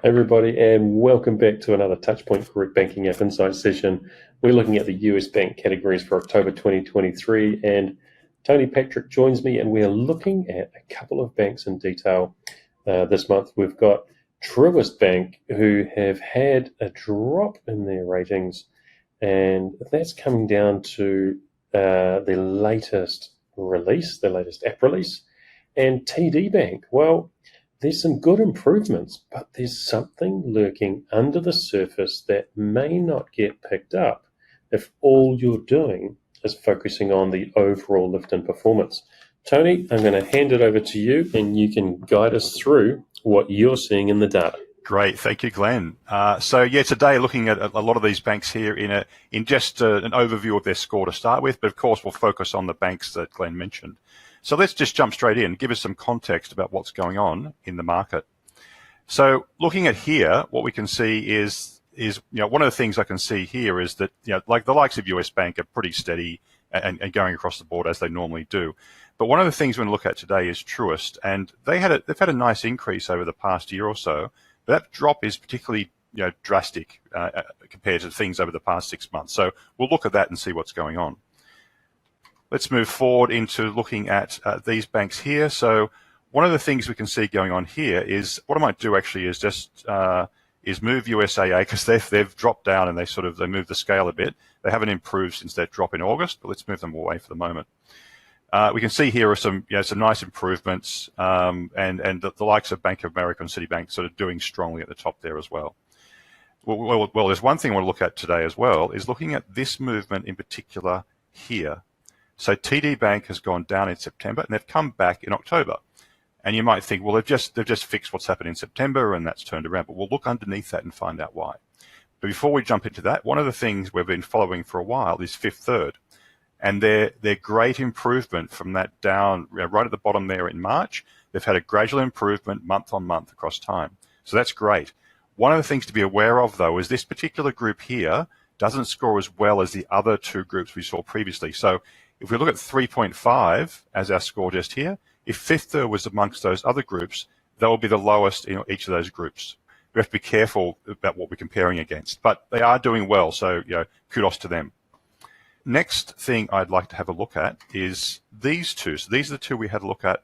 Everybody, and welcome back to another Touchpoint Group Banking App Insight session. We're looking at the US Bank categories for October 2023, and Tony Patrick joins me, and we are looking at a couple of banks in detail this month. We've got Truist Bank, who have had a drop in their ratings, and that's coming down to their latest release, their latest app release, and TD Bank. Well, there's some good improvements, but there's something lurking under the surface that may not get picked up if all you're doing is focusing on the overall lift in performance. Tony, I'm going to hand it over to you, and you can guide us through what you're seeing in the data. Great, thank you, Glenn. Today looking at a lot of these banks here in just an overview of their score to start with, but of course we'll focus on the banks that Glenn mentioned. So let's just jump straight in, give us some context about what's going on in the market. So looking at here, what we can see is one of the things I can see here is that like the likes of US Bank are pretty steady and going across the board as they normally do. But one of the things we're going to look at today is Truist, and they've had a nice increase over the past year or so. But that drop is particularly drastic compared to things over the past 6 months. So we'll look at that and see what's going on. Let's move forward into looking at these banks here. So one of the things we can see going on here is what I might do actually is just move USAA, because they've dropped down and they moved the scale a bit. They haven't improved since that drop in August, but let's move them away for the moment. We can see here are some nice improvements, and the likes of Bank of America and Citibank sort of doing strongly at the top there as well. Well, there's one thing I want to look at today as well, is looking at this movement in particular here. So TD Bank has gone down in September, and they've come back in October. And you might think, well, they've just fixed what's happened in September, and that's turned around. But we'll look underneath that and find out why. But before we jump into that, one of the things we've been following for a while is Fifth Third. And their great improvement from that down right at the bottom there in March, they've had a gradual improvement month on month across time. So that's great. One of the things to be aware of, though, is this particular group here doesn't score as well as the other two groups we saw previously. So if we look at 3.5 as our score just here, if Fifth Third was amongst those other groups, that will be the lowest in each of those groups. We have to be careful about what we're comparing against, but they are doing well, so kudos to them. Next thing I'd like to have a look at is these two. So these are the two we had a look at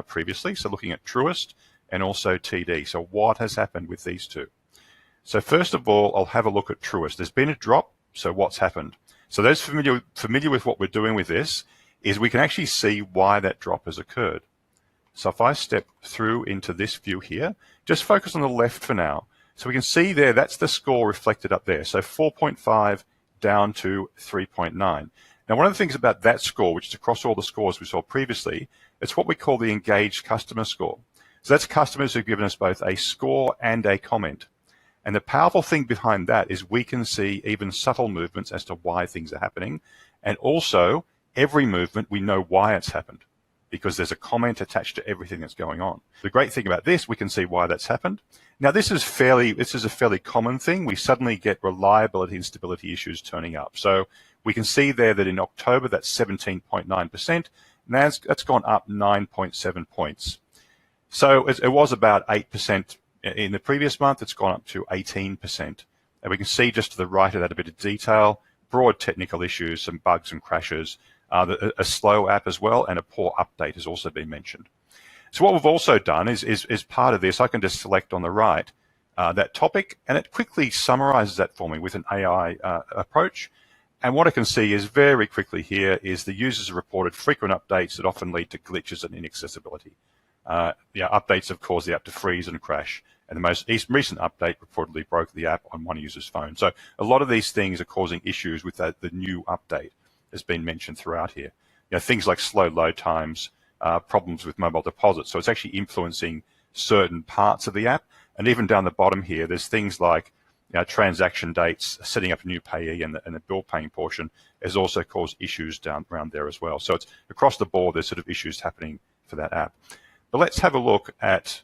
previously. So looking at Truist and also TD. So what has happened with these two? So first of all, I'll have a look at Truist. There's been a drop. So what's happened? So those familiar with what we're doing with this is we can actually see why that drop has occurred. So if I step through into this view here, just focus on the left for now. So we can see there, that's the score reflected up there. So 4.5 down to 3.9. Now, one of the things about that score, which is across all the scores we saw previously, it's what we call the engaged customer score. So that's customers who've given us both a score and a comment. And the powerful thing behind that is we can see even subtle movements as to why things are happening. And also, every movement, we know why it's happened, because there's a comment attached to everything that's going on. The great thing about this, we can see why that's happened. Now, this is a fairly common thing. We suddenly get reliability and stability issues turning up. So we can see there that in October, that's 17.9%. Now that's gone up 9.7 points. So it was about 8% in the previous month. It's gone up to 18%. And we can see just to the right of that a bit of detail, broad technical issues, some bugs and crashes, a slow app as well, and a poor update has also been mentioned. So what we've also done is part of this, I can just select on the right that topic, and it quickly summarizes that for me with an AI approach. And what I can see is very quickly here is the users have reported frequent updates that often lead to glitches and inaccessibility. Updates have caused the app to freeze and crash, and the most recent update reportedly broke the app on one user's phone. So a lot of these things are causing issues with the new update has been mentioned throughout here. Things like slow load times, problems with mobile deposits. So it's actually influencing certain parts of the app. And even down the bottom here, there's things like transaction dates, setting up a new payee, and the bill paying portion has also caused issues down around there as well. So it's across the board, there's sort of issues happening for that app. But let's have a look at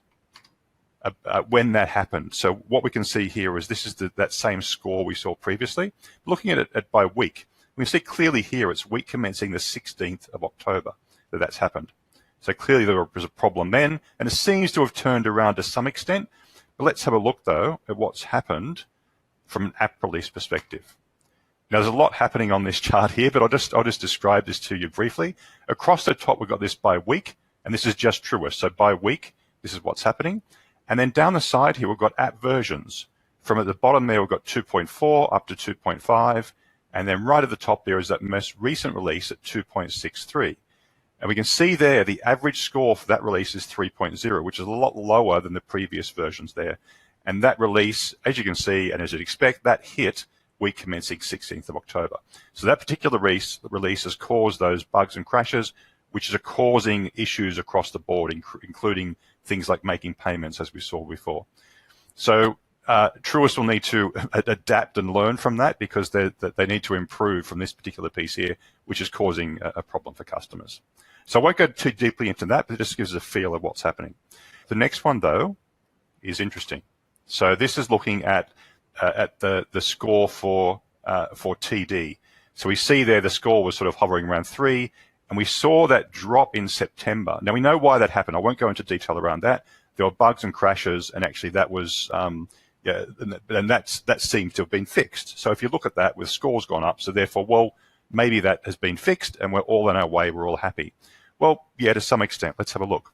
when that happened. So what we can see here is this is that same score we saw previously. Looking at it by week, we can see clearly here it's week commencing the 16th of October that's happened. So clearly there was a problem then, and it seems to have turned around to some extent, But let's have a look, though, at what's happened from an app release perspective. Now, there's a lot happening on this chart here, but I'll just describe this to you briefly. Across the top, we've got this by week, and this is just Truist. So by week, this is what's happening. And then down the side here, we've got app versions. From at the bottom there, we've got 2.4 up to 2.5. And then right at the top there is that most recent release at 2.63. And we can see there the average score for that release is 3.0, which is a lot lower than the previous versions there. And that release, as you can see, and as you'd expect, that hit week commencing 16th of October. So that particular release has caused those bugs and crashes, which are causing issues across the board, including things like making payments, as we saw before. So Truist will need to adapt and learn from that, because they need to improve from this particular piece here, which is causing a problem for customers. So I won't go too deeply into that, but it just gives us a feel of what's happening. The next one, though, is interesting. So this is looking at the score for TD. So we see there the score was sort of hovering around 3, and we saw that drop in September. Now we know why that happened. I won't go into detail around that. There were bugs and crashes, and actually that was and that seems to have been fixed. So if you look at that, with scores gone up, so therefore, well, maybe that has been fixed, and we're all on our way. We're all happy. Well, yeah, to some extent. Let's have a look.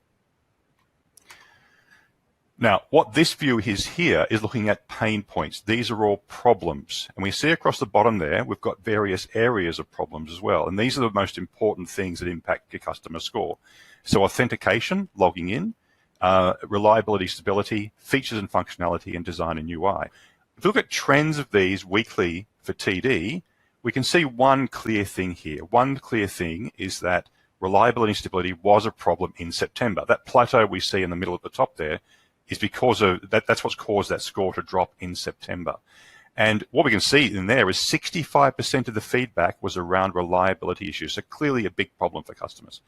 Now, what this view is here is looking at pain points. These are all problems. And we see across the bottom there, we've got various areas of problems as well. And these are the most important things that impact your customer score. So authentication, logging in, reliability, stability, features and functionality, and design and UI. If we look at trends of these weekly for TD, we can see one clear thing here. One clear thing is that reliability and stability was a problem in September. That plateau we see in the middle at the top there is because of that. That's what's caused that score to drop in September. And what we can see in there is 65% of the feedback was around reliability issues. So clearly a big problem for customers.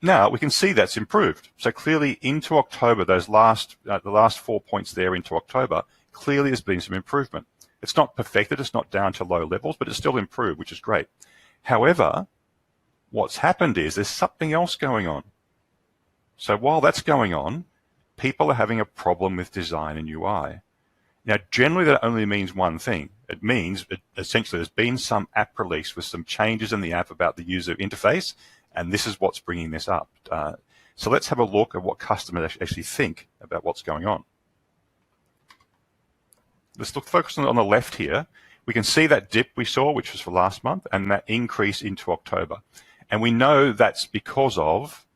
Now we can see that's improved. So clearly into October, those the last 4 points there into October, clearly there's been some improvement. It's not perfected, it's not down to low levels, but it's still improved, which is great. However, what's happened is there's something else going on. So while that's going on, people are having a problem with design and UI. Now, generally that only means one thing. It means essentially there's been some app release with some changes in the app about the user interface, and this is what's bringing this up. So let's have a look at what customers actually think about what's going on. Let's focus on the left here. We can see that dip we saw, which was for last month, and that increase into October. And we know that's because of,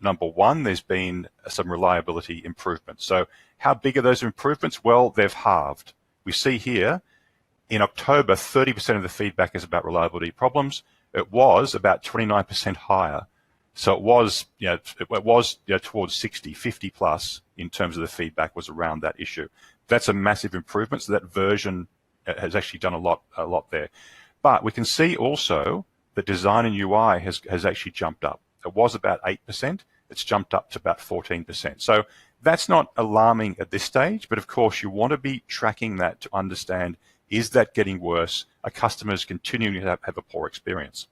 number one, there's been some reliability improvements. So how big are those improvements? Well, they've halved. We see here in October, 30% of the feedback is about reliability problems. It was about 29% higher. So it was, towards 60, 50 plus in terms of the feedback was around that issue. That's a massive improvement. So that version has actually done a lot there. But we can see also that design and UI has actually jumped up. It was about 8%. It's jumped up to about 14%. So that's not alarming at this stage, but of course you want to be tracking that to understand, is that getting worse? Are customers continuing to have a poor experience?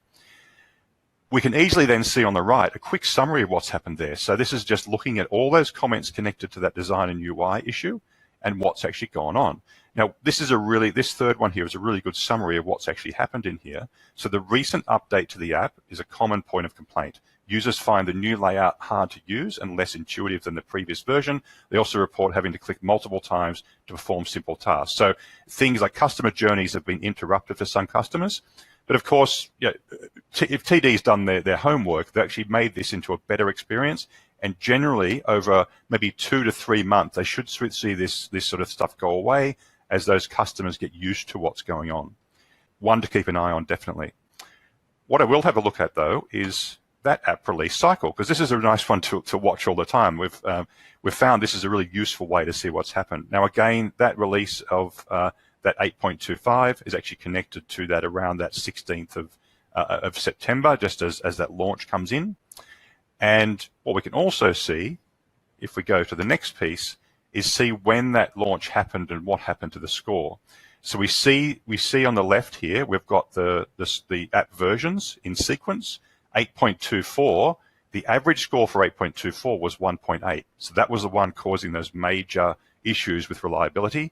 We can easily then see on the right a quick summary of what's happened there. So this is just looking at all those comments connected to that design and UI issue and what's actually gone on. Now, this third one here is a really good summary of what's actually happened in here. So the recent update to the app is a common point of complaint. Users find the new layout hard to use and less intuitive than the previous version. They also report having to click multiple times to perform simple tasks. So things like customer journeys have been interrupted for some customers. But of course, if TD's done their homework, they actually made this into a better experience. And generally, over maybe 2 to 3 months, they should see this sort of stuff go away as those customers get used to what's going on. One to keep an eye on, definitely. What I will have a look at, though, is that app release cycle, because this is a nice one to watch all the time. We've found this is a really useful way to see what's happened. Now, again, that release of that 8.25 is actually connected to that around that 16th of September, just as that launch comes in. And what we can also see, if we go to the next piece, is see when that launch happened and what happened to the score. So we see on the left here, we've got the app versions in sequence. 8.24, the average score for 8.24 was 1.8. So that was the one causing those major issues with reliability.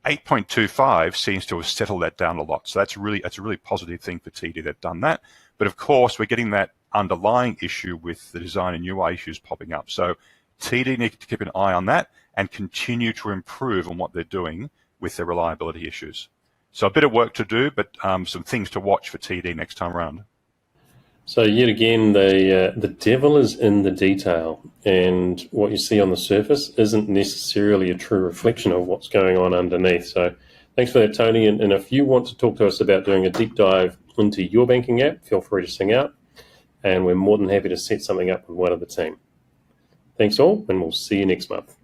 8.25 seems to have settled that down a lot. So that's a really positive thing for TD. They've done that. But of course, we're getting that underlying issue with the design and UI issues popping up. So TD need to keep an eye on that and continue to improve on what they're doing with their reliability issues. So a bit of work to do, but some things to watch for TD next time around. So yet again, the devil is in the detail, and what you see on the surface isn't necessarily a true reflection of what's going on underneath. So thanks for that, Tony. And if you want to talk to us about doing a deep dive into your banking app, feel free to sing out, and we're more than happy to set something up with one of the team. Thanks all, and we'll see you next month.